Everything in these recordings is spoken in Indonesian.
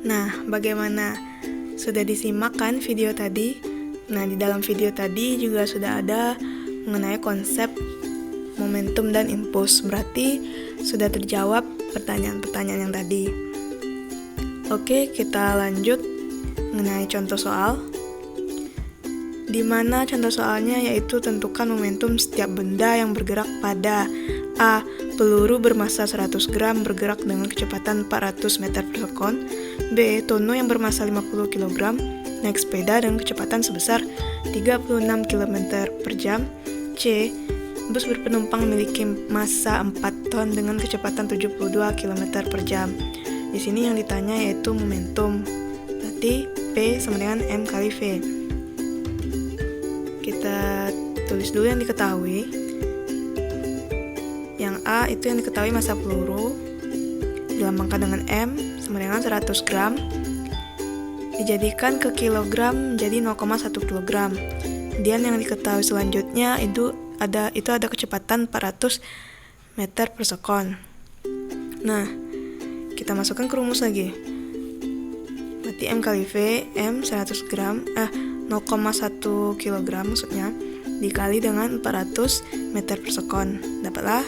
Nah, bagaimana? Sudah disimak kan video tadi? Nah, di dalam video tadi juga sudah ada mengenai konsep momentum dan impuls. Berarti sudah terjawab pertanyaan-pertanyaan yang tadi. Oke, kita lanjut mengenai contoh soal. Di mana contoh soalnya yaitu tentukan momentum setiap benda yang bergerak pada A. Peluru bermasa 100 gram bergerak dengan kecepatan 400 meter per sekon. B. Tono yang bermasa 50 kg naik sepeda dengan kecepatan sebesar 36 km per jam. C. Bus berpenumpang memiliki massa 4 ton dengan kecepatan 72 km per jam. Di sini yang ditanya yaitu momentum. Berarti P sama dengan M kali V. Kita tulis dulu yang diketahui. Yang A itu yang diketahui massa peluru, dilambangkan dengan M sama dengan 100 gram, dijadikan ke kilogram menjadi 0,1 kg. Kemudian yang diketahui selanjutnya itu ada kecepatan 400 meter per sekon. Nah, kita masukkan ke rumus lagi. Berarti M kali V, M 100 gram, 0,1 kg maksudnya, dikali dengan 400 meter per sekon. Dapatlah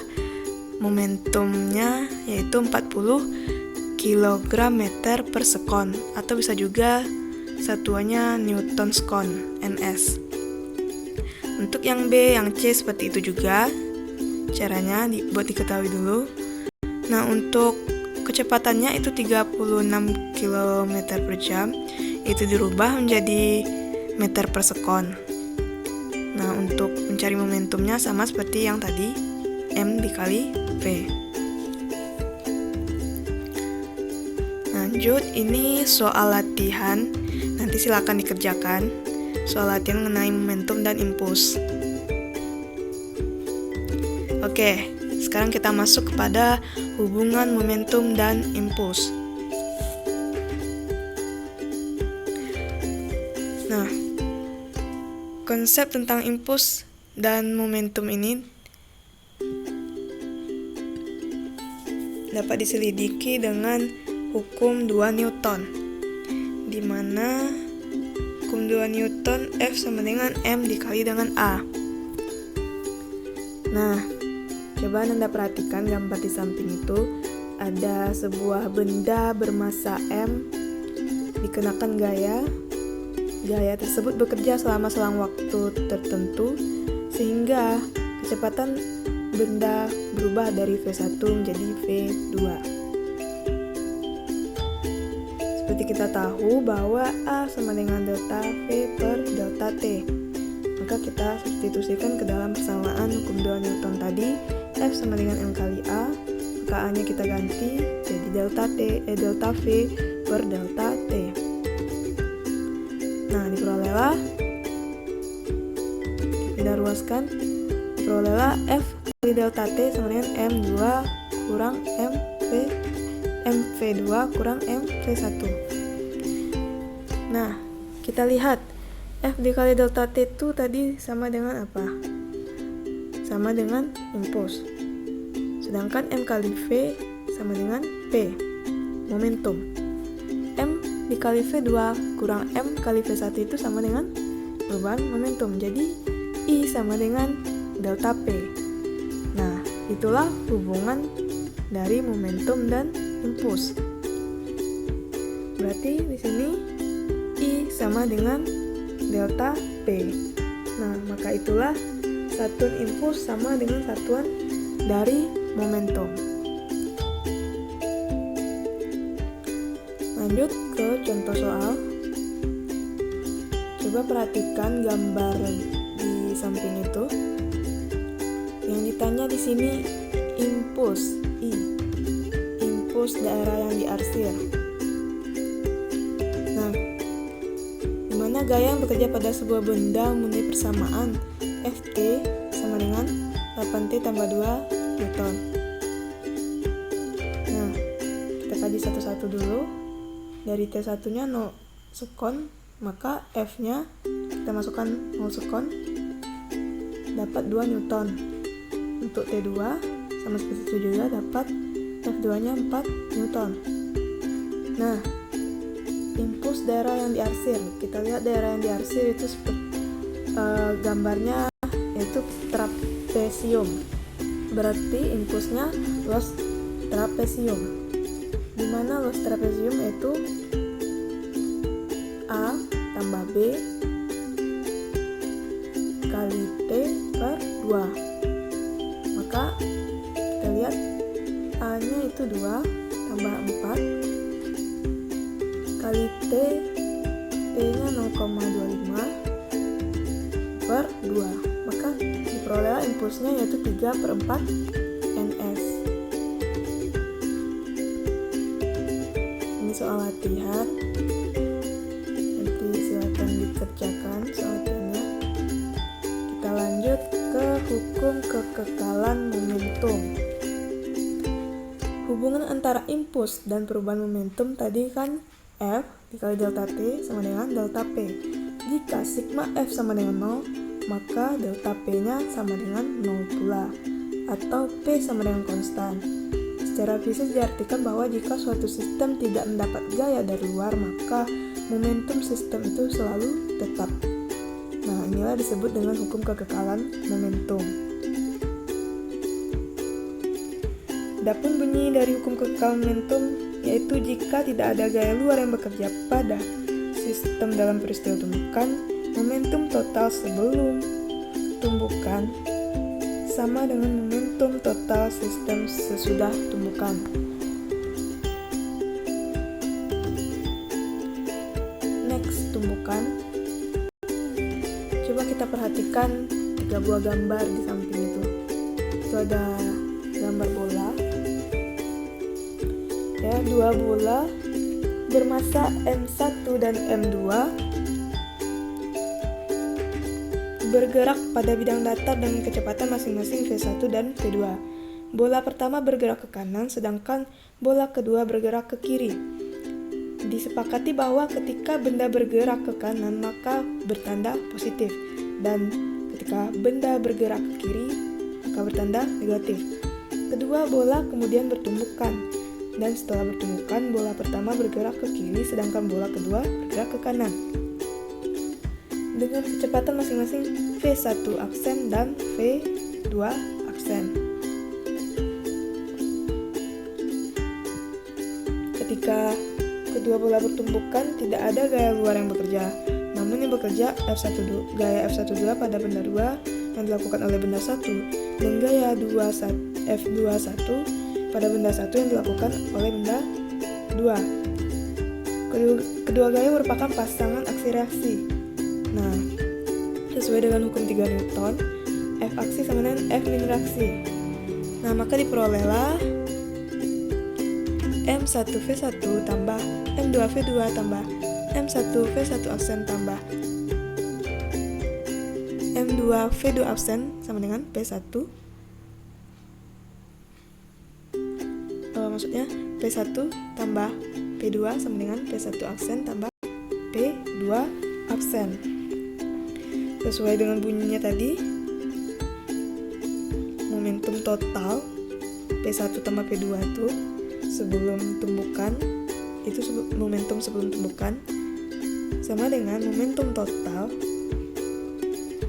momentumnya yaitu 40 kg meter per sekon, atau bisa juga satuannya Newton sekon, NS. Untuk yang B, yang C seperti itu juga. Caranya buat diketahui dulu. Nah, untuk kecepatannya itu 36 km per jam, itu dirubah menjadi meter per sekon. Nah, untuk mencari momentumnya sama seperti yang tadi, M dikali V. Lanjut, ini soal latihan. Nanti silakan dikerjakan. Soal latihan mengenai momentum dan impuls. Oke, sekarang kita masuk kepada hubungan momentum dan impuls. Nah, konsep tentang impuls dan momentum ini dapat diselidiki dengan hukum 2 Newton, di mana hukum 2 Newton F sama dengan M dikali dengan A. Nah, coba Anda perhatikan gambar di samping itu. Ada sebuah benda bermassa M dikenakan gaya. Gaya tersebut bekerja selama selang waktu tertentu sehingga kecepatan benda berubah dari V1 menjadi V2. Seperti kita tahu bahwa A sama dengan delta V per delta T. Maka kita substitusikan ke dalam persamaan hukum 2 Newton tadi. F sama dengan M kali A, maka A nya kita ganti jadi delta V per delta T. Nah, diperolehlah, kita ruaskan, diperolehlah F kali delta T sama dengan M2 kurang MV2 kurang MV1. Nah, kita lihat F dikali delta T itu tadi sama dengan apa? Sama dengan impuls. Sedangkan M kali V sama dengan P, momentum. M dikali V2 kurang M kali V1 itu sama dengan perubahan momentum. Jadi I sama dengan delta P. Nah, itulah hubungan dari momentum dan impuls. Berarti di sini I sama dengan delta P. Nah, maka itulah satuan impuls sama dengan satuan dari momentum. Lanjut ke contoh soal. Coba perhatikan gambar di samping itu. Yang ditanya di sini impuls I, impuls daerah yang diarsir. Nah, dimana gaya yang bekerja pada sebuah benda mempunyai persamaan Ft sama dengan 8T tambah 2 Newton. Nah, kita kaji satu-satu dulu. Dari T1 nya 0 sekon, maka F nya kita masukkan 0 sekon, dapat 2 Newton. Untuk T2 sama seperti itu juga dapat F2 nya 4 Newton. Nah, impuls daerah yang diarsir. Kita lihat daerah yang diarsir itu gambarnya yaitu trapesium. Berarti impulsnya los trapesium. Di mana los trapesium itu A tambah B kali T per 2. Maka kita lihat A-nya itu 2 tambah 4 kali T, T-nya 0,25 per 2. Maka diperoleh impulsnya yaitu 3 per 4 ns. Ini soal latihan. Nanti silakan dikerjakan soal latihannya. Kita lanjut ke hukum kekekalan momentum. Hubungan antara impuls dan perubahan momentum tadi kan F dikali delta T sama dengan delta P. Jika sigma F sama dengan 0, maka delta P-nya sama dengan 0 pula, atau P sama dengan konstan. Secara fisik diartikan bahwa jika suatu sistem tidak mendapat gaya dari luar, maka momentum sistem itu selalu tetap. Nah, inilah disebut dengan hukum kekekalan momentum. Adapun bunyi dari hukum kekekalan momentum yaitu jika tidak ada gaya luar yang bekerja pada sistem dalam peristiwa tumbukan, momentum total sebelum tumbukan sama dengan momentum total sistem sesudah tumbukan. Next, tumbukan. Coba kita perhatikan 3 buah gambar di samping itu. Itu ada gambar bola. Ya, 2 bola bermasa M1 dan M2 bergerak pada bidang datar dengan kecepatan masing-masing V1 dan V2. Bola pertama bergerak ke kanan, sedangkan bola kedua bergerak ke kiri. Disepakati bahwa ketika benda bergerak ke kanan maka bertanda positif, dan ketika benda bergerak ke kiri maka bertanda negatif. Kedua bola kemudian bertumbukan. Dan setelah bertumbukan, bola pertama bergerak ke kiri, sedangkan bola kedua bergerak ke kanan. Dengan kecepatan masing-masing V1 aksen dan V2 aksen. Ketika kedua bola bertumbukan, tidak ada gaya luar yang bekerja. Namun yang bekerja gaya F12 pada benda 2 yang dilakukan oleh benda 1, dan gaya F21 pada benda 1 yang dilakukan oleh benda 2. Kedua gaya merupakan pasangan aksi reaksi. Nah, sesuai dengan hukum 3 Newton, F aksi sama dengan F min reaksi. Nah, maka diperolehlah M1V1 tambah M2V2 tambah M1V1 aksen tambah M2V2 aksen sama dengan P1. Maksudnya P1 tambah P2 sama dengan P1 aksen tambah P2 aksen. Sesuai dengan bunyinya tadi, momentum total P1 tambah P2 itu sebelum tumbukan, itu momentum sebelum tumbukan, sama dengan momentum total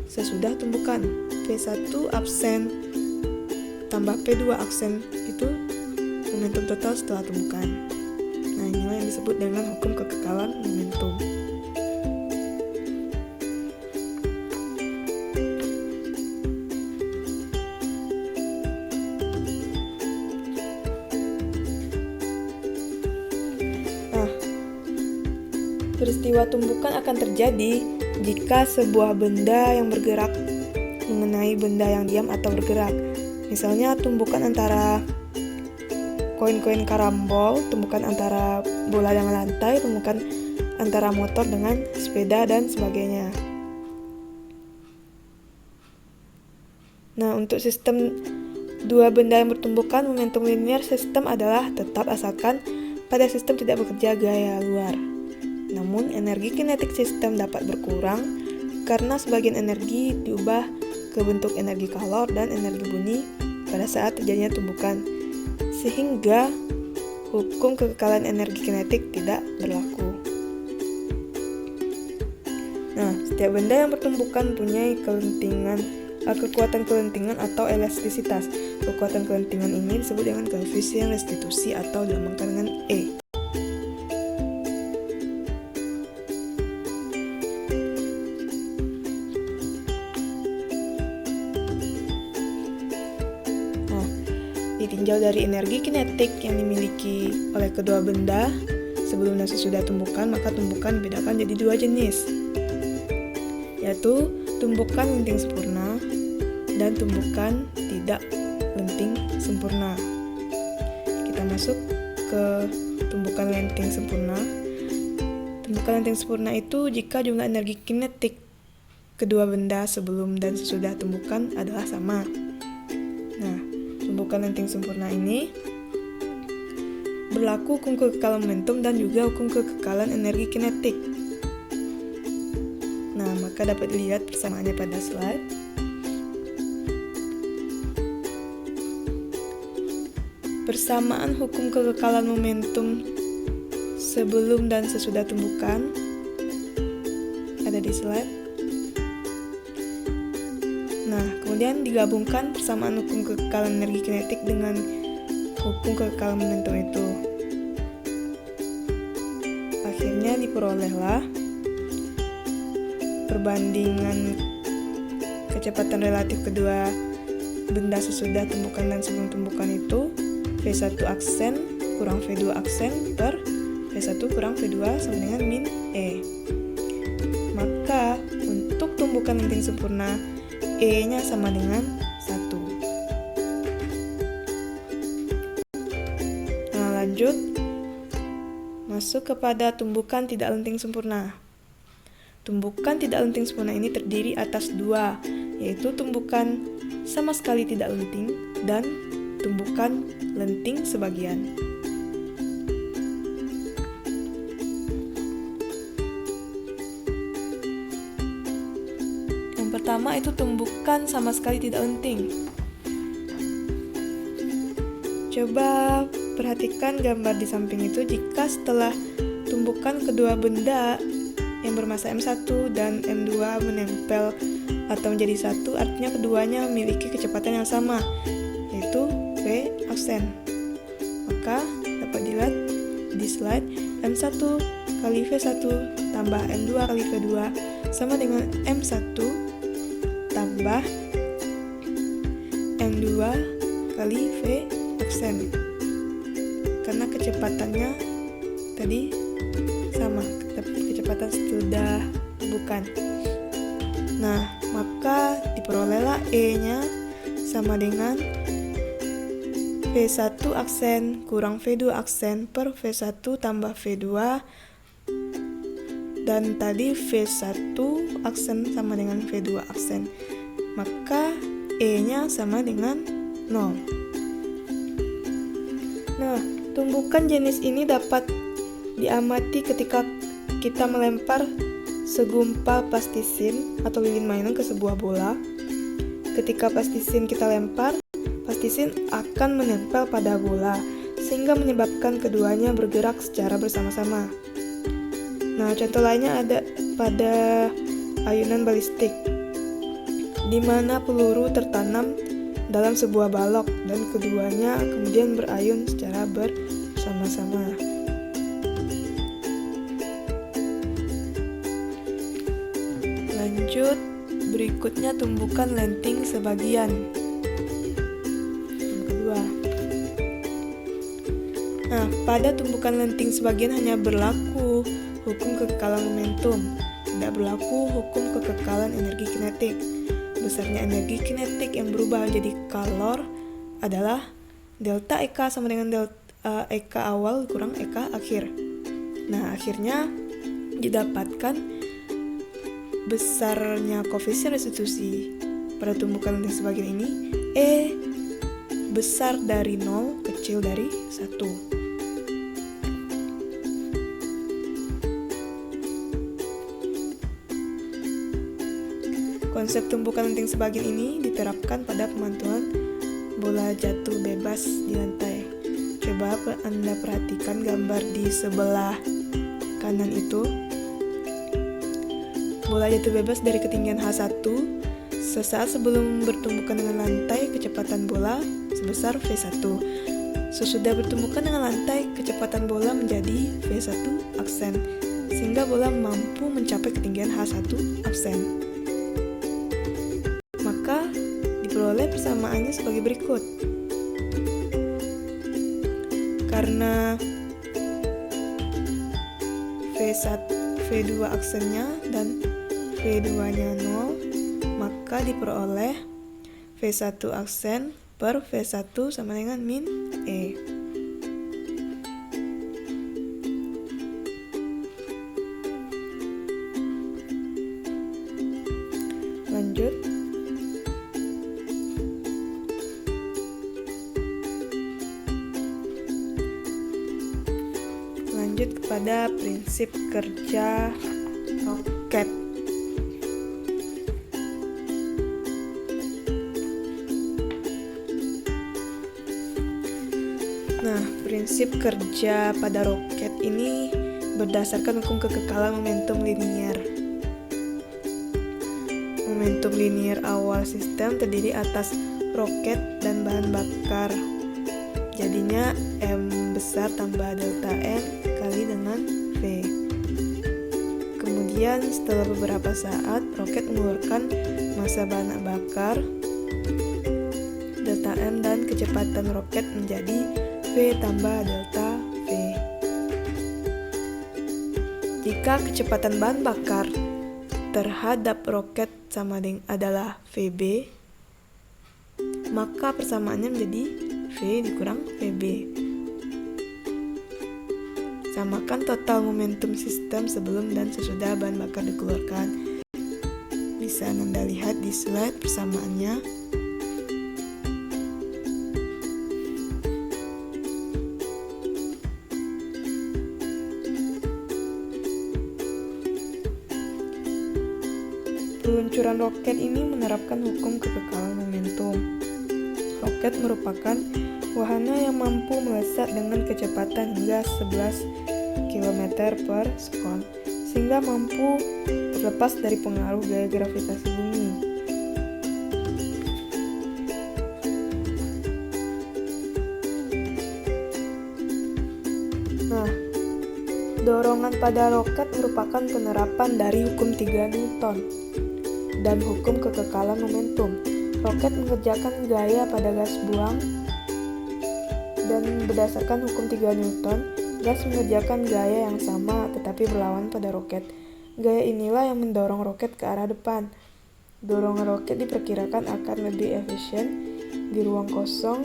sesudah tumbukan. P1 aksen tambah P2 aksen itu momentum total setelah tumbukan. Nah, inilah yang disebut dengan hukum kekekalan momentum. Nah, peristiwa tumbukan akan terjadi jika sebuah benda yang bergerak mengenai benda yang diam atau bergerak. Misalnya tumbukan antara koin-koin karambol, tumbukan antara bola dengan lantai, tumbukan antara motor dengan sepeda, dan sebagainya. Nah, untuk sistem dua benda yang bertumbukan, momentum linear sistem adalah tetap asalkan pada sistem tidak bekerja gaya luar. Namun, energi kinetik sistem dapat berkurang karena sebagian energi diubah ke bentuk energi kalor dan energi bunyi pada saat terjadinya tumbukan, sehingga hukum kekekalan energi kinetik tidak berlaku. Nah, setiap benda yang bertumbukan punya kekuatan kelentingan atau elastisitas. Kekuatan kelentingan ini disebut dengan koefisien restitusi atau dilambangkan dengan E. Nah, ditinjau dari energi kinetik yang dimiliki oleh kedua benda sebelum dan sesudah tumbukan, maka tumbukan dibedakan jadi dua jenis, yaitu tumbukan lenting sempurna dan tumbukan tidak lenting sempurna. Kita masuk ke tumbukan lenting sempurna. Tumbukan lenting sempurna itu jika jumlah energi kinetik kedua benda sebelum dan sesudah tumbukan adalah sama. Nah, tumbukan lenting sempurna ini berlaku hukum kekekalan momentum dan juga hukum kekekalan energi kinetik. Nah, maka dapat dilihat persamaannya pada slide. Persamaan hukum kekekalan momentum sebelum dan sesudah tumbukan ada di slide. Nah, kemudian digabungkan persamaan hukum kekekalan energi kinetik dengan hukum kekekalan momentum itu. Akhirnya diperolehlah perbandingan kecepatan relatif kedua benda sesudah tumbukan dan sebelum tumbukan itu V1 aksen kurang V2 aksen per V1 kurang V2 sama dengan min E. Maka untuk tumbukan lenting sempurna E-nya sama dengan 1. Nah, lanjut masuk kepada tumbukan tidak lenting sempurna. Tumbukan tidak lenting sempurna ini terdiri atas dua, yaitu tumbukan sama sekali tidak lenting dan tumbukan lenting sebagian. Yang pertama itu tumbukan sama sekali tidak lenting. Coba perhatikan gambar di samping itu. Jika setelah tumbukan kedua benda yang bermassa M1 dan M2 menempel atau menjadi satu, artinya keduanya memiliki kecepatan yang sama, yaitu V aksen. Maka dapat dilihat di slide, M1 kali V1 tambah M2 kali V2 sama dengan M1 tambah M2 kali V aksen. Karena kecepatannya tadi sama, kecepatan sudah bukan. Nah, maka diperolehlah E-nya sama dengan V1 aksen kurang V2 aksen per V1 tambah V2, dan tadi V1 aksen sama dengan V2 aksen. Maka E-nya sama dengan 0. Nah, tumbukan jenis ini dapat diamati ketika kita melempar segumpal plastisin atau lilin mainan ke sebuah bola. Ketika plastisin kita lempar, plastisin akan menempel pada bola sehingga menyebabkan keduanya bergerak secara bersama-sama. Nah, contoh lainnya ada pada ayunan balistik, di mana peluru tertanam dalam sebuah balok dan keduanya kemudian berayun secara bersama-sama. Lanjut, berikutnya tumbukan lenting sebagian. Yang kedua. Nah, pada tumbukan lenting sebagian hanya berlaku hukum kekekalan momentum, tidak berlaku hukum kekekalan energi kinetik. Besarnya energi kinetik yang berubah menjadi kalor adalah delta EK sama dengan delta EK awal kurang EK akhir. Nah, akhirnya didapatkan besarnya koefisien restitusi pada tumbukan lenting sebagian ini E besar dari 0 kecil dari 1. Konsep tumbukan lenting sebagian ini diterapkan pada pemantulan bola jatuh bebas di lantai. Coba Anda perhatikan gambar di sebelah kanan itu. bola jatuh bebas dari ketinggian H1 sesaat sebelum bertumbukan dengan lantai, kecepatan bola sebesar V1. Sesudah bertumbukan dengan lantai, kecepatan bola menjadi V1 aksen, sehingga bola mampu mencapai ketinggian H1 aksen. Maka diperoleh persamaannya sebagai berikut. Karena V2 aksennya dan V2-nya 0, maka diperoleh V1 aksen per V1 sama dengan min E. Lanjut kepada prinsip kerja roket. Nah, prinsip kerja pada roket ini berdasarkan hukum kekekalan momentum linier. Momentum linier awal sistem terdiri atas roket dan bahan bakar. Jadinya M besar tambah delta N kali dengan V. Kemudian setelah beberapa saat, roket mengeluarkan massa bahan bakar, delta M, dan kecepatan roket menjadi V tambah delta V. Jika kecepatan bahan bakar terhadap roket sama dengan adalah VB, maka persamaannya menjadi V dikurang VB. Samakan total momentum sistem sebelum dan sesudah bahan bakar dikeluarkan. Bisa Anda lihat di slide persamaannya. Peluncuran roket ini menerapkan hukum kekekalan momentum. Roket merupakan wahana yang mampu melesat dengan kecepatan hingga 11 km per sekon, sehingga mampu terlepas dari pengaruh gaya gravitasi bumi. Nah, dorongan pada roket merupakan penerapan dari hukum 3 Newton dan hukum kekekalan momentum. Roket mengerjakan gaya pada gas buang, dan berdasarkan hukum 3 Newton, gas mengerjakan gaya yang sama tetapi berlawan pada roket. Gaya inilah yang mendorong roket ke arah depan. Dorongan roket diperkirakan akan lebih efisien di ruang kosong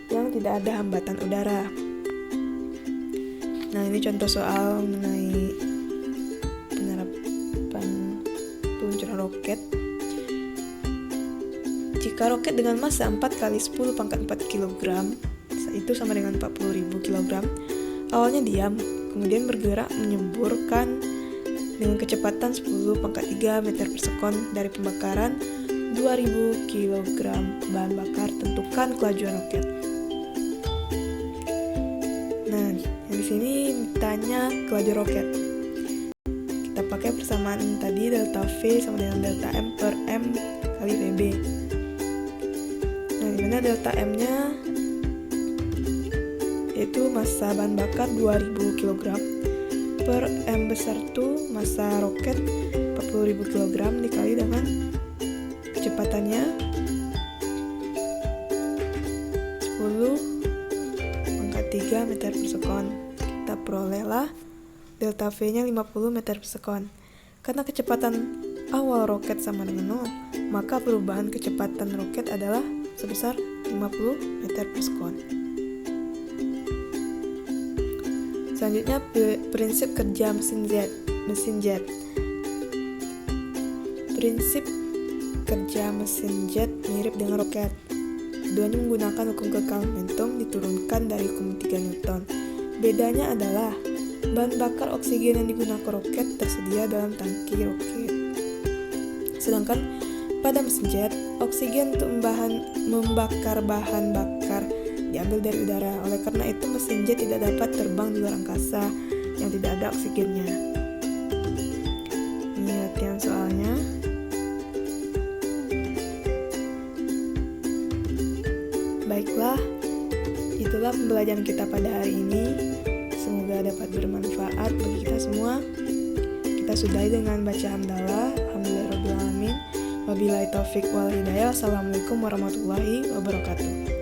yang tidak ada hambatan udara. Nah, ini contoh soal mengenai penerapan peluncuran roket. Jika roket dengan massa 4 kali 10 pangkat 4 kg, itu sama dengan 40.000 kg, awalnya diam, kemudian bergerak menyemburkan dengan kecepatan 10 pangkat 3 meter per sekon dari pembakaran 2000 kg bahan bakar, tentukan kelajuan roket. Nah, yang di sini ditanya kelajuan roket. Kita pakai persamaan tadi, delta V sama dengan delta M per M kali VB. Nah, dimana delta M-nya yaitu massa bahan bakar 2000 kg per M besar itu massa roket 40.000 kg dikali dengan kecepatannya 10 pangkat 3 meter per sekon. Kita perolehlah delta V-nya 50 meter per sekon. Karena kecepatan awal roket sama dengan 0, maka perubahan kecepatan roket adalah sebesar 50 meter per sekon. Selanjutnya, prinsip kerja mesin jet. Prinsip kerja mesin jet mirip dengan roket. Keduanya menggunakan hukum kekal momentum diturunkan dari hukum 3 Newton. Bedanya adalah bahan bakar oksigen yang digunakan roket tersedia dalam tangki roket. Sedangkan pada mesin jet, oksigen untuk membakar bahan bakar diambil dari udara. Oleh karena itu, mesin jet tidak dapat terbang di luar angkasa yang tidak ada oksigennya. Ini latihan soalnya. Baiklah, itulah pembelajaran kita pada hari ini. Semoga dapat bermanfaat bagi kita semua. Kita sudahi dengan baca hamdalah. Alhamdulillahirrahmanirrahim. Wabillahi taufik wal hidayah. Assalamualaikum warahmatullahi wabarakatuh.